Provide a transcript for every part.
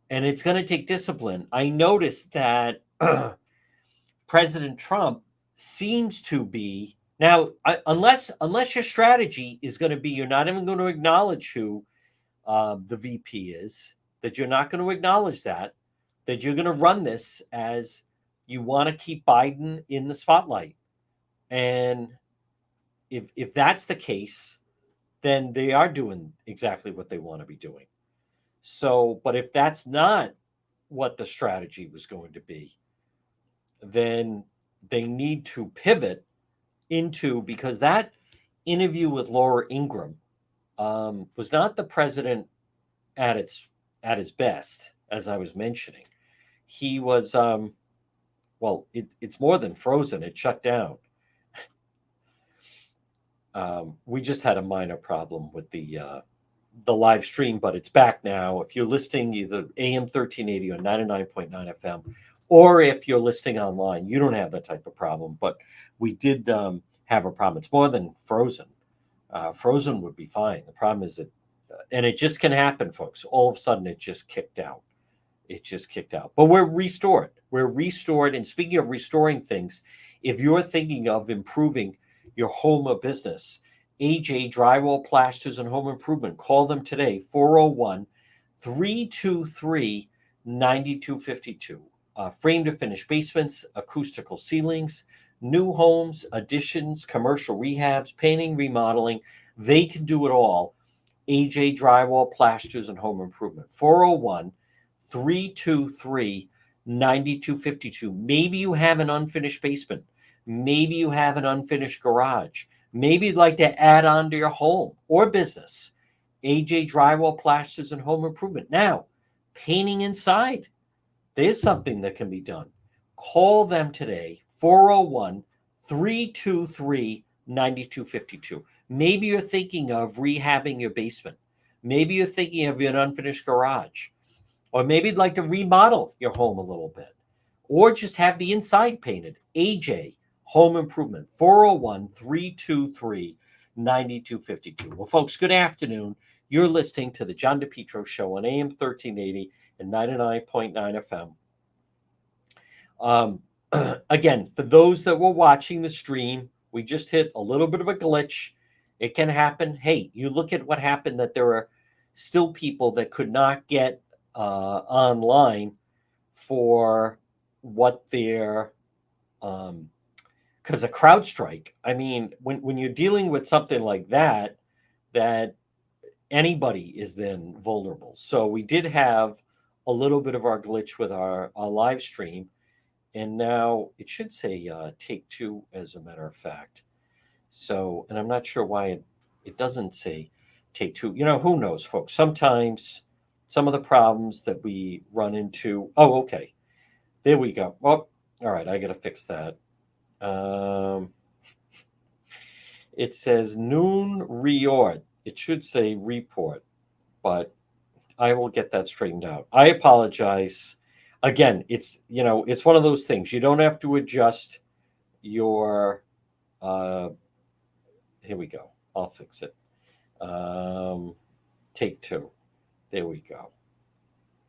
and it's going to take discipline. I noticed that President Trump seems to be now, unless your strategy is going to be you're not even going to acknowledge who the VP is, that you're not going to acknowledge that you're going to run this as you want to keep Biden in the spotlight. And if that's the case, then they are doing exactly what they want to be doing. So, but if that's not what the strategy was going to be, then they need to pivot into, because that interview with Laura Ingraham was not the president at his best, as I was mentioning. He was well, it's more than frozen; it shut down. We just had a minor problem with the live stream, but it's back now. If you're listening either AM 1380 or 99.9 FM, or if you're listening online, you don't have that type of problem. But we did have a problem. It's more than frozen. Frozen would be fine. The problem is that, and it just can happen, folks. All of a sudden, it just kicked out. It just kicked out. But we're restored. We're restored. And speaking of restoring things, if you're thinking of improving your home or business, AJ Drywall, Plasters, and Home Improvement, call them today, 401 323 9252. Frame to finish basements, acoustical ceilings, new homes, additions, commercial rehabs, painting, remodeling. They can do it all. AJ Drywall, Plasters, and Home Improvement, 401 323 9252. Maybe you have an unfinished basement. Maybe you have an unfinished garage. Maybe you'd like to add on to your home or business. AJ Drywall, Plasters, and Home Improvement. Now, painting inside. There's something that can be done. Call them today, 401 323 9252. Maybe you're thinking of rehabbing your basement. Maybe you're thinking of an unfinished garage. Or maybe you'd like to remodel your home a little bit. Or just have the inside painted. AJ Home Improvement, 401 323 9252. Well, folks, good afternoon. You're listening to the John DePietro Show on AM 1380 and 99.9 FM. Again, for those that were watching the stream, we just hit a little bit of a glitch. It can happen. Hey, you look at what happened, that there are still people that could not get online for what their because of CrowdStrike. I mean, when you're dealing with something like that, that anybody is then vulnerable. So we did have a little bit of our glitch with our live stream, and now it should say take two, as a matter of fact. So, and I'm not sure why it doesn't say take two. You know, who knows, folks? Sometimes some of the problems that we run into. Oh, okay. There we go. Oh, all right. I got to fix that. It says noon reort. It should say report, but I will get that straightened out. I apologize. Again, it's one of those things. You don't have to adjust your. Here we go. I'll fix it. Take two. There we go.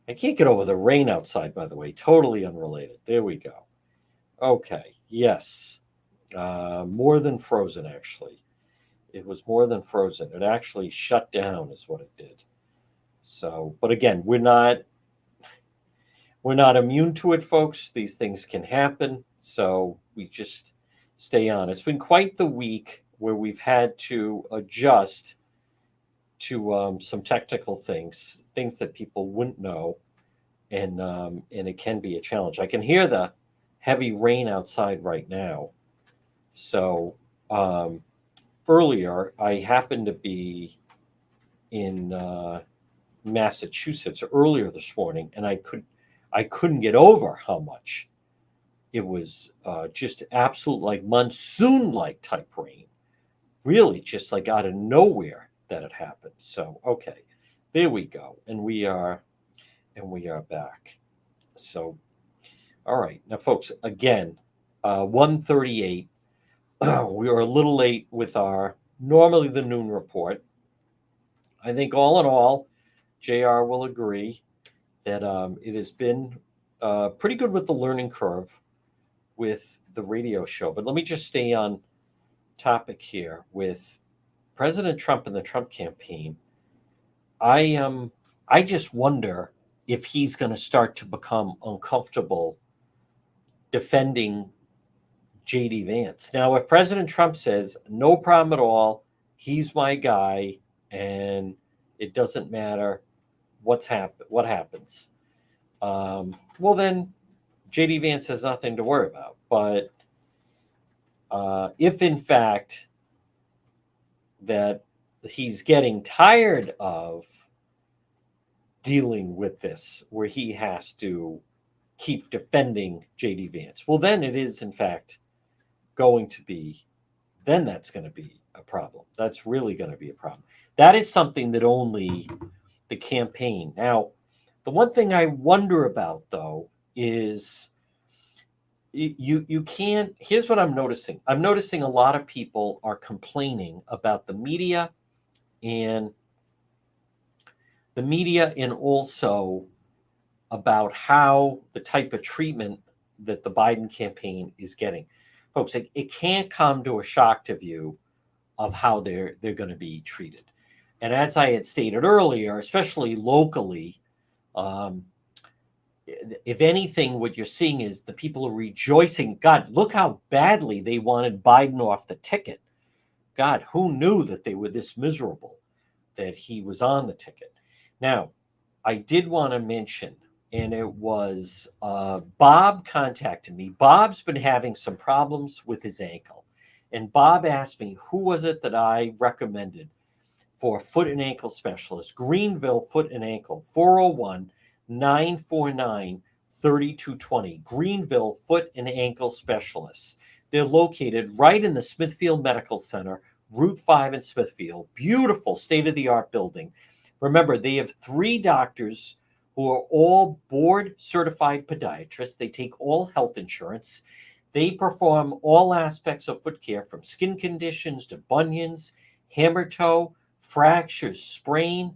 I can't get over the rain outside, by the way. Totally unrelated. There we go. Okay. Yes. More than frozen, actually. It was more than frozen. It actually shut down, is what it did. So, but again, we're not immune to it, folks. These things can happen. So we just stay on. It's been quite the week where we've had to adjust to some technical things that people wouldn't know, and it can be a challenge. I can hear the heavy rain outside right now. So earlier, I happened to be in Massachusetts earlier this morning, and I couldn't get over how much it was just absolute, like, monsoon-like type rain. Really, just like out of nowhere that it happened. So okay, there we go, and we are back. So all right, now folks, again, 1:38. We are a little late with our normally the noon report. I think all in all, JR will agree that it has been pretty good with the learning curve with the radio show. But let me just stay on topic here with President Trump and the Trump campaign. I just wonder if he's going to start to become uncomfortable defending JD Vance. Now, if President Trump says no problem at all, he's my guy, and it doesn't matter what happens, well then JD Vance has nothing to worry about. But if in fact that he's getting tired of dealing with this, where he has to keep defending JD Vance, well then it is in fact going to be, then that's going to be a problem. That's really going to be a problem. That is something that only the campaign. Now, the one thing I wonder about though is you can't. Here's what I'm noticing. I'm noticing a lot of people are complaining about the media and also about how the type of treatment that the Biden campaign is getting. Folks, it can't come to a shock to you of how they're going to be treated. And as I had stated earlier, especially locally, if anything, what you're seeing is the people are rejoicing. God, look how badly they wanted Biden off the ticket. God, who knew that they were this miserable that he was on the ticket? Now, I did want to mention, and it was Bob contacted me. Bob's been having some problems with his ankle. And Bob asked me, who was it that I recommended for a foot and ankle specialist? Greenville Foot and Ankle, 401-949-3220. Greenville Foot and Ankle Specialists. They're located right in the Smithfield Medical Center, Route 5 in Smithfield. Beautiful state-of-the-art building. Remember, they have 3 doctors who are all board-certified podiatrists. They take all health insurance. They perform all aspects of foot care, from skin conditions to bunions, hammer toe, fractures, sprain.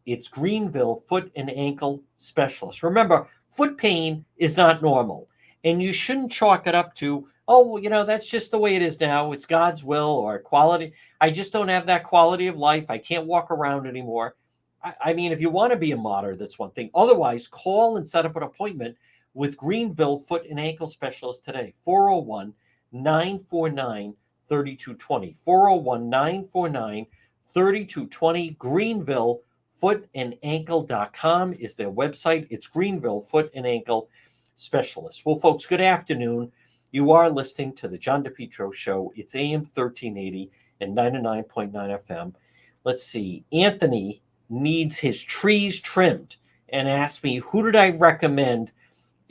It's Greenville Foot and Ankle Specialist. Remember, foot pain is not normal, and you shouldn't chalk it up to, oh, well, that's just the way it is now. It's God's will or quality. I just don't have that quality of life. I can't walk around anymore. I mean, if you want to be a martyr, that's one thing. Otherwise, call and set up an appointment with Greenville Foot and Ankle Specialist today. 401-949-3220. 401-949-3220. Greenville Footlandankle.com is their website. It's Greenville Foot and Ankle Specialist. Well, folks, good afternoon. You are listening to the John DePietro Show. It's AM 1380 and 99.9 FM. Let's see. Anthony needs his trees trimmed and asked me, who did I recommend?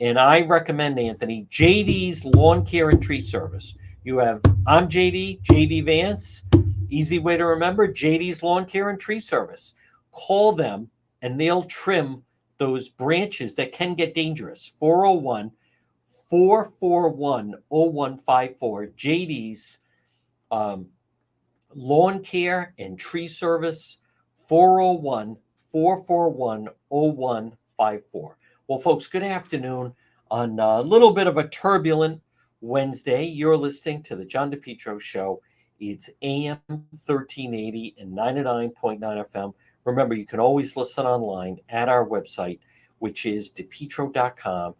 And I recommend, Anthony, JD's Lawn Care and Tree Service. I'm JD Vance. Easy way to remember, JD's Lawn Care and Tree Service. Call them and they'll trim those branches that can get dangerous. 401-441-0154. JD's Lawn Care and Tree Service. 401-441-0154. Well, folks, good afternoon on a little bit of a turbulent Wednesday. You're listening to the John DePietro Show. It's AM 1380 and 99.9 FM. Remember, you can always listen online at our website, which is depetro.com.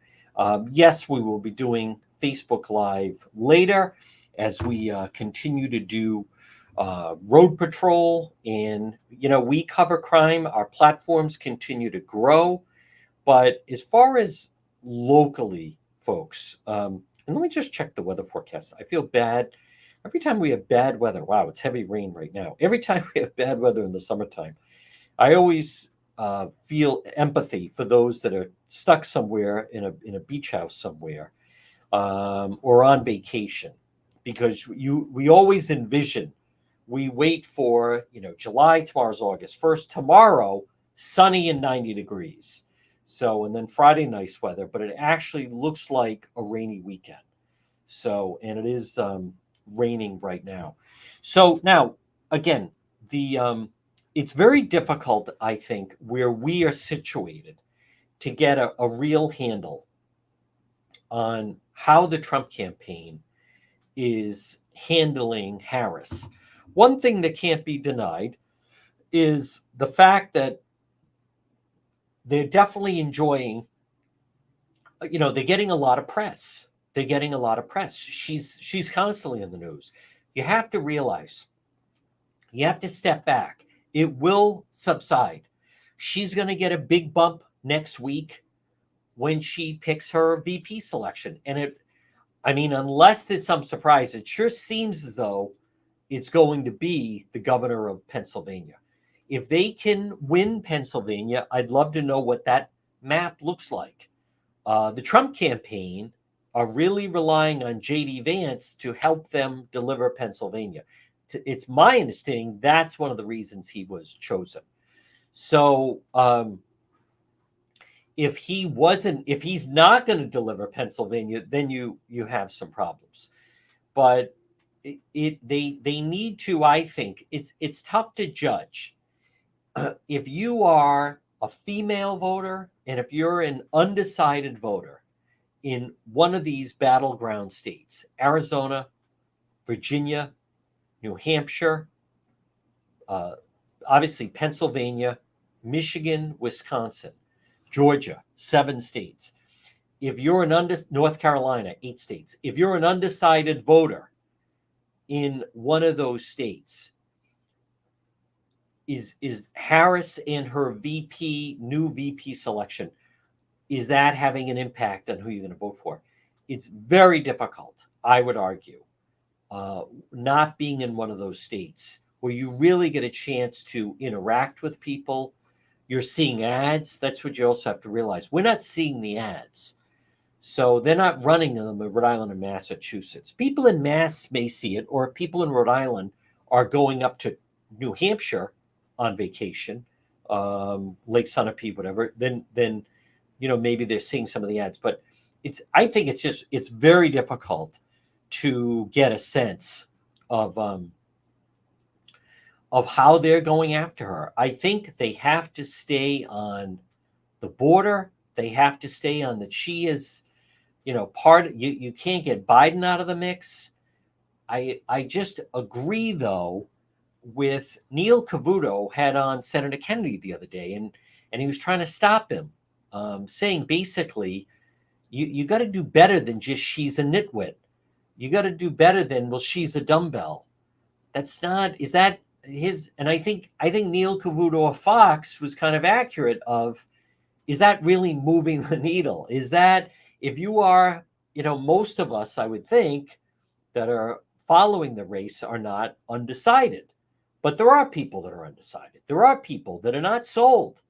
Yes, we will be doing Facebook Live later as we continue to do road patrol, and we cover crime. Our platforms continue to grow, but as far as locally, folks, and let me just check the weather forecast. I feel bad every time we have bad weather. Wow, it's heavy rain right now. Every time we have bad weather in the summertime, I always feel empathy for those that are stuck somewhere in a beach house somewhere, or on vacation, because we always envision. We wait for, July, tomorrow's August 1st, tomorrow, sunny and 90 degrees. So, and then Friday, nice weather, but it actually looks like a rainy weekend. So, and it is raining right now. So now, again, it's very difficult, I think, where we are situated to get a real handle on how the Trump campaign is handling Harris. One thing that can't be denied is the fact that they're definitely enjoying, they're getting a lot of press. They're getting a lot of press. She's constantly in the news. You have to realize, you have to step back. It will subside. She's going to get a big bump next week when she picks her VP selection. And unless there's some surprise, it sure seems as though it's going to be the governor of Pennsylvania. If they can win Pennsylvania, I'd love to know what that map looks like. The Trump campaign are really relying on J.D. Vance to help them deliver Pennsylvania. It's my understanding that's one of the reasons he was chosen. So if he's not going to deliver Pennsylvania, then you have some problems. But they need to. I think it's tough to judge if you are a female voter and if you're an undecided voter in one of these battleground states: Arizona, Virginia, New Hampshire, obviously Pennsylvania, Michigan, Wisconsin, Georgia, 7 states. If you're North Carolina, 8 states. If you're an undecided voter in one of those states, is Harris and her new VP selection, is that having an impact on who you're going to vote for? It's very difficult, I would argue, not being in one of those states where you really get a chance to interact with people. You're seeing ads. That's what you also have to realize. We're not seeing the ads. So they're not running them in Rhode Island and Massachusetts. People in Mass may see it, or if people in Rhode Island are going up to New Hampshire on vacation, Lake Sunapee, whatever, then maybe they're seeing some of the ads. But I think it's very difficult to get a sense of how they're going after her. I think they have to stay on the border. They have to stay on that she is, you can't get Biden out of the mix. I just agree, though, with Neil Cavuto had on Senator Kennedy the other day, and he was trying to stop him, saying basically, you got to do better than just she's a nitwit. You got to do better than, well, she's a dumbbell. That's not, is that his? And I think Neil Cavuto of Fox was kind of accurate of, is that really moving the needle? Is that, if you are, most of us, I would think, that are following the race are not undecided. But there are people that are undecided. There are people that are not sold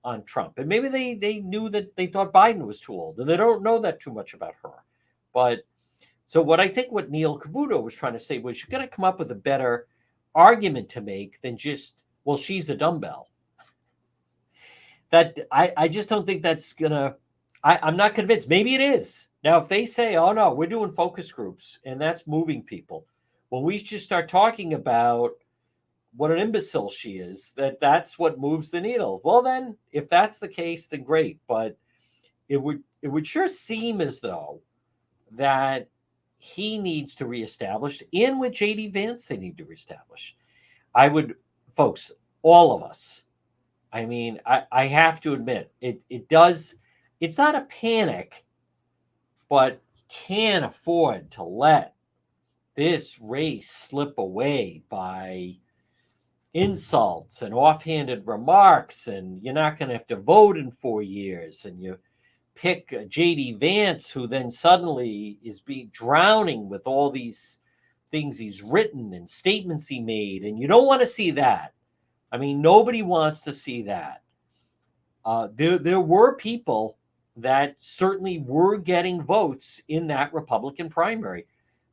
on Trump. And maybe they knew that they thought Biden was too old, and they don't know that too much about her. But so what Neil Cavuto was trying to say was, you're going to come up with a better argument to make than just, well, she's a dumbbell. That I just don't think that's going to, I'm not convinced. Maybe it is. Now, if they say, oh, no, we're doing focus groups and that's moving people, when we just start talking about what an imbecile she is, that's what moves the needle. Well, then, if that's the case, then great. But it would sure seem as though that he needs to reestablish, and with J.D. Vance, they need to reestablish. Folks, all of us, I have to admit, it does, it's not a panic, but can't afford to let this race slip away by insults and offhanded remarks, and you're not going to have to vote in 4 years, and you pick J.D. Vance, who then suddenly is drowning with all these things he's written and statements he made, and you don't want to see that. Nobody wants to see that. There were people that certainly were getting votes in that Republican primary.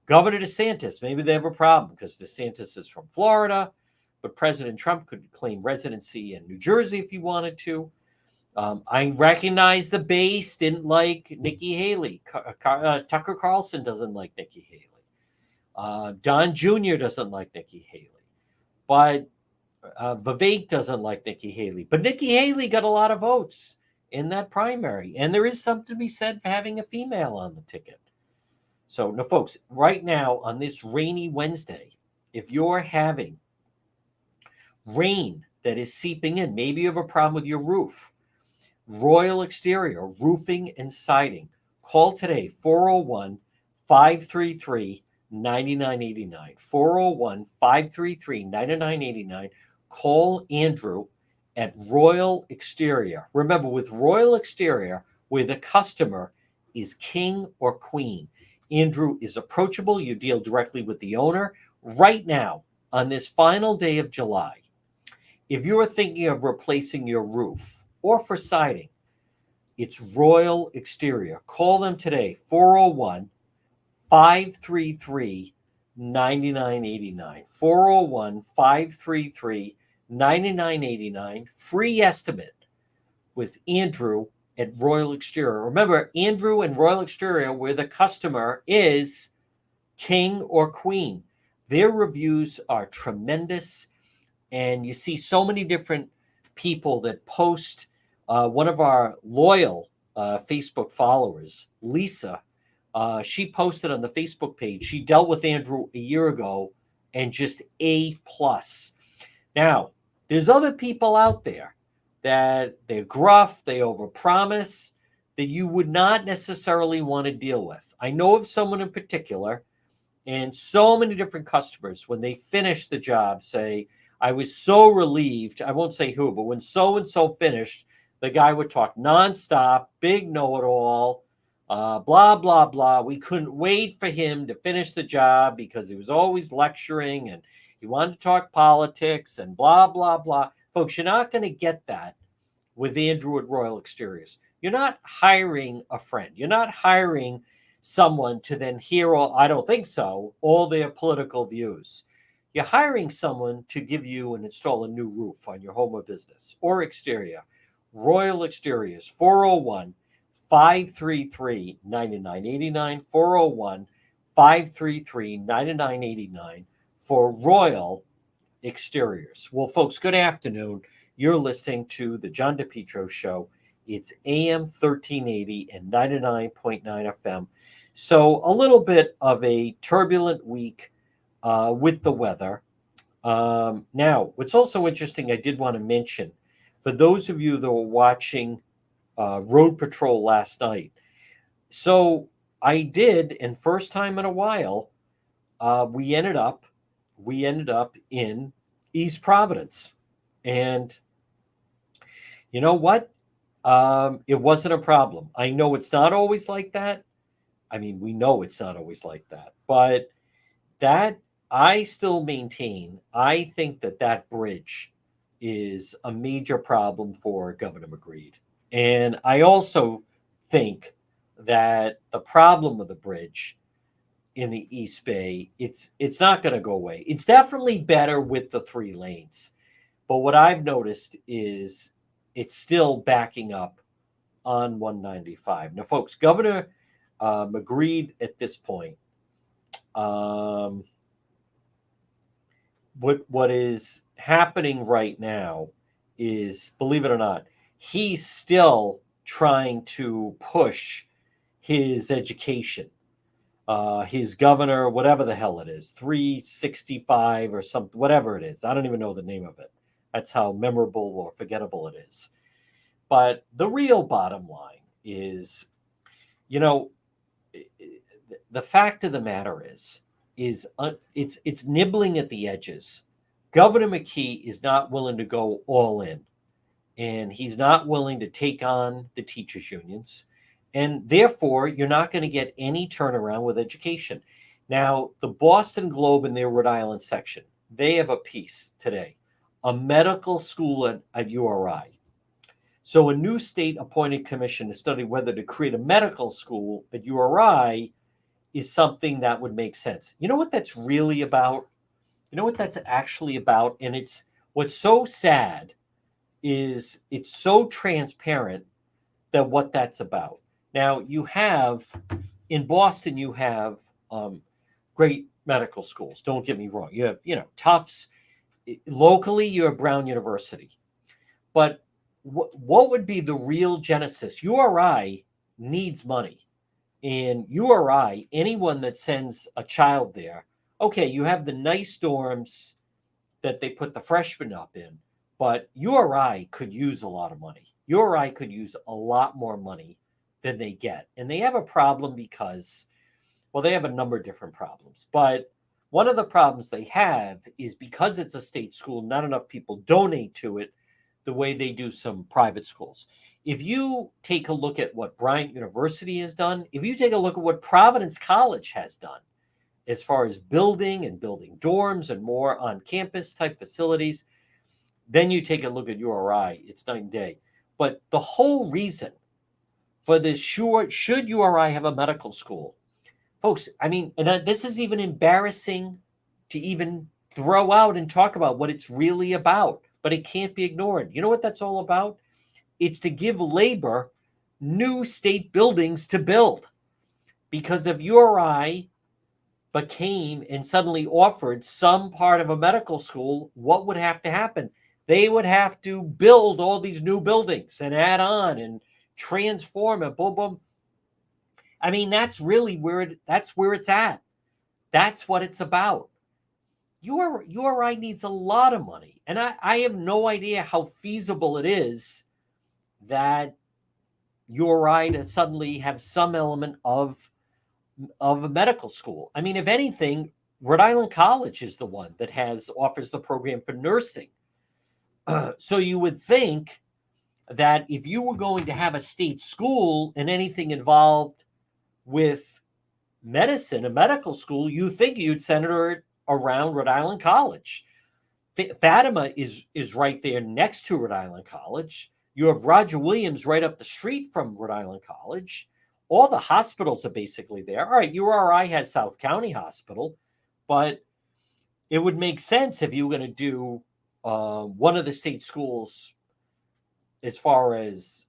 Governor DeSantis, maybe they have a problem because DeSantis is from Florida, but President Trump could claim residency in New Jersey if he wanted to. I recognize the base didn't like Nikki Haley. Tucker Carlson doesn't like Nikki Haley. Don Jr. doesn't like Nikki Haley. But Vivek doesn't like Nikki Haley. But Nikki Haley got a lot of votes. in that primary. And there is something to be said for having a female on the ticket. So, now, folks, right now on this rainy Wednesday, if you're having rain that is seeping in, maybe you have a problem with your roof, Royal Exterior, roofing and siding. Call today, 401 533 9989. 401 533 9989. Call Andrew at Royal Exterior. Remember, with Royal Exterior, where the customer is king or queen, Andrew is approachable. You deal directly with the owner. Right now, on this final day of July, if you're thinking of replacing your roof or for siding, it's Royal Exterior. Call them today, 401 533 9989. 401 533 9989. Free estimate with Andrew at Royal Exterior. Remember, Andrew and Royal Exterior, where the customer is king or queen. Their reviews are tremendous. And you see so many different people that post. One of our loyal Facebook followers, Lisa, she posted on the Facebook page. She dealt with Andrew a year ago and just A+. Now, there's other people out there that they're gruff, they overpromise, that you would not necessarily want to deal with. I know of someone in particular, and so many different customers, when they finish the job, say, I was so relieved. I won't say who, but when so-and-so finished, the guy would talk nonstop, big know-it-all, blah, blah, blah. We couldn't wait for him to finish the job because he was always lecturing and he wanted to talk politics and blah, blah, blah. Folks, you're not going to get that with Andrew at Royal Exteriors. You're not hiring a friend. You're not hiring someone to then hear all, I don't think so, all their political views. You're hiring someone to give you and install a new roof on your home or business or exterior. Royal Exteriors, 401 533 9989. 401 533 9989 for Royal Exteriors. Well, folks, good afternoon. You're listening to the John DePietro Show. It's AM 1380 and 99.9 FM. So a little bit of a turbulent week with the weather. Now, what's also interesting, I did want to mention, for those of you that were watching Road Patrol last night, so I did, and first time in a while, we ended up in East Providence. And you know what? It wasn't a problem. I know it's not always like that. I mean, we know it's not always like that, but that I still maintain, I think that bridge is a major problem for Governor McGreed. And I also think that the problem with the bridge in the East Bay, it's not going to go away. It's definitely better with the 3 lanes. But what I've noticed is it's still backing up on 195. Now, folks, Governor McGreed at this point, what is happening right now is, believe it or not, he's still trying to push his education, his governor, whatever the hell it is, 365 or something, whatever it is. I don't even know the name of it. That's how memorable or forgettable it is. But the real bottom line is, the fact of the matter is it's nibbling at the edges. Governor McKee is not willing to go all in, and he's not willing to take on the teachers' unions, and therefore you're not going to get any turnaround with education. Now, the Boston Globe in their Rhode Island section, they have a piece today, a medical school at URI. So a new state-appointed commission to study whether to create a medical school at URI is something that would make sense. You know what that's really about? You know what that's actually about? And it's what's so sad is it's so transparent that what that's about. Now, you have, in Boston, you have great medical schools. Don't get me wrong. You have, Tufts. Locally, you have Brown University. But what would be the real genesis? URI needs money. And URI, anyone that sends a child there, okay, you have the nice dorms that they put the freshmen up in, but URI could use a lot of money. URI could use a lot more money than they get. And they have a problem because, well, they have a number of different problems. But one of the problems they have is because it's a state school, not enough people donate to it the way they do some private schools. If you take a look at what Bryant University has done, if you take a look at what Providence College has done, as far as building and building dorms and more on campus type facilities, then you take a look at URI, it's night and day. But the whole reason for this, should URI have a medical school? Folks, I mean, and this is even embarrassing to even throw out and talk about what it's really about, but it can't be ignored. You know what that's all about? It's to give labor new state buildings to build. Because if URI became and suddenly offered some part of a medical school, what would have to happen? They would have to build all these new buildings and add on and transform it, boom, boom. I mean, that's really that's where it's at. That's what it's about. URI needs a lot of money. And I have no idea how feasible it is that URI to suddenly have some element of a medical school. I mean, if anything, Rhode Island College is the one that offers the program for nursing. So you would think that if you were going to have a state school and anything involved with medicine, a medical school, you think you'd center it around Rhode Island College. Fatima is right there next to Rhode Island College. You have Roger Williams right up the street from Rhode Island College. All the hospitals are basically there. All right, URI has South County Hospital, but it would make sense if you were going to do one of the state schools as far as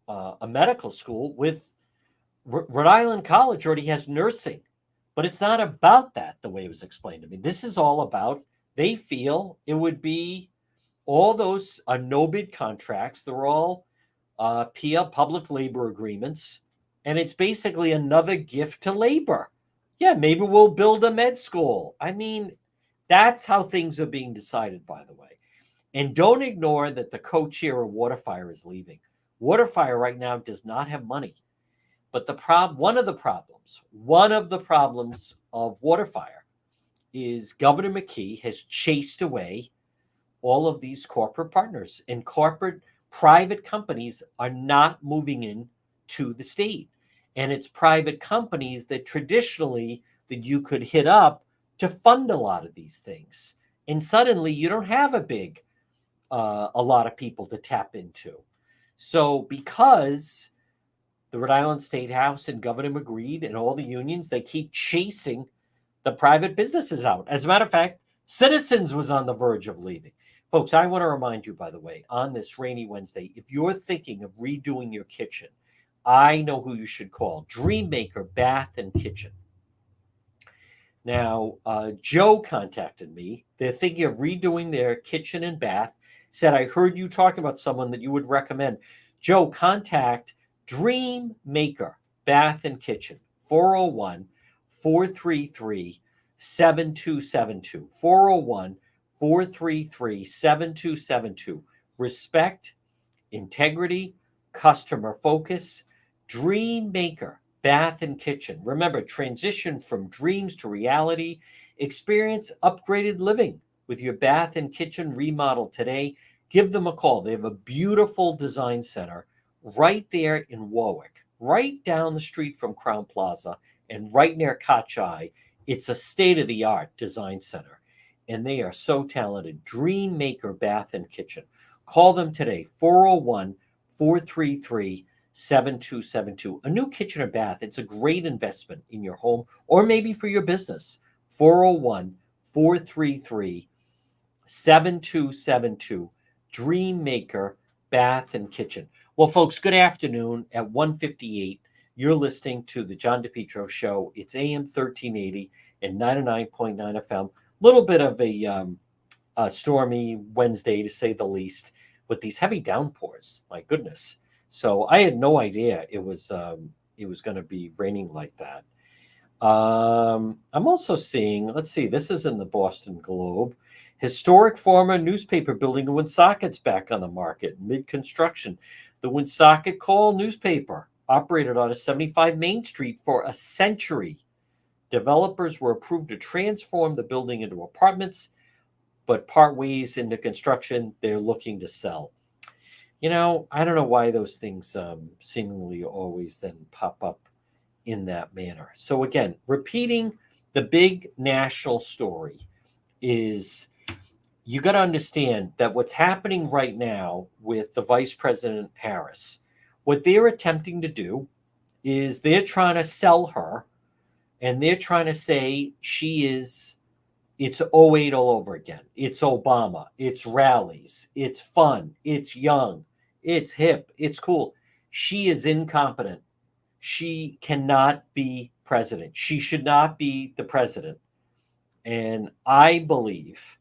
a medical school with Rhode Island College already has nursing, but it's not about that the way it was explained to me. This is all about, they feel it would be all those are no bid contracts. They're all PIA, public labor agreements. And it's basically another gift to labor. Yeah, maybe we'll build a med school. I mean, that's how things are being decided, by the way. And don't ignore that the co-chair of Waterfire is leaving. Waterfire right now does not have money. But one of the problems of Waterfire is Governor McKee has chased away all of these corporate partners, and corporate private companies are not moving in to the state. And it's private companies that traditionally that you could hit up to fund a lot of these things. And suddenly you don't have a lot of people to tap into. So because the Rhode Island State House and Governor McGreed and all the unions, they keep chasing the private businesses out. As a matter of fact, Citizens was on the verge of leaving. Folks, I want to remind you, by the way, on this rainy Wednesday, if you're thinking of redoing your kitchen, I know who you should call. Dreammaker Bath and Kitchen. Now, Joe contacted me. They're thinking of redoing their kitchen and bath. Said, I heard you talking about someone that you would recommend. Joe, contact Dreammaker Bath and Kitchen, 401-433-7272. 401-433-7272. Respect, integrity, customer focus. Dreammaker Bath and Kitchen. Remember, transition from dreams to reality. Experience upgraded living with your bath and kitchen remodel today. Give them a call. They have a beautiful design center right there in Warwick, right down the street from Crown Plaza and right near Kochai. It's a state-of-the-art design center, and they are so talented. Dreammaker Bath and Kitchen. Call them today, 401-433-7272. A new kitchen or bath, it's a great investment in your home or maybe for your business. 401-433-7272. Dreammaker Bath and Kitchen. Well, folks, good afternoon. At 1:58, you're listening to the John DePietro Show. It's AM 1380 and 99.9 FM. Little bit of a stormy Wednesday, to say the least. with these heavy downpours. My goodness. So I had no idea it was going to be raining like that. I'm also seeing, let's see, this is in the Boston Globe. Historic former newspaper building in Woonsocket's back on the market, mid-construction. The Woonsocket Call newspaper operated on a 75 Main Street for a century. Developers were approved to transform the building into apartments, but part ways into construction, they're looking to sell. I don't know why those things seemingly always then pop up in that manner. So again, repeating the big national story is you got to understand that what's happening right now with the Vice President Harris, what they're attempting to do is they're trying to sell her, and they're trying to say it's '08 all over again. It's Obama. It's rallies. It's fun. It's young. It's hip. It's cool. She is incompetent. She cannot be president. She should not be the president. And I believe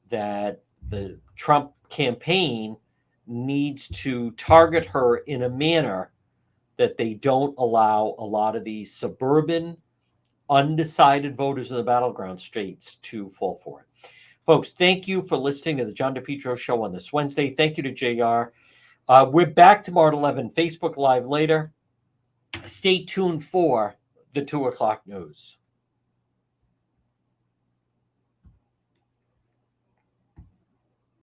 that the Trump campaign needs to target her in a manner that they don't allow a lot of these suburban, undecided voters in the battleground states to fall for it. Folks, thank you for listening to the John DePietro Show on this Wednesday. Thank you to JR. We're back tomorrow at 11, Facebook Live later. Stay tuned for the 2 o'clock news.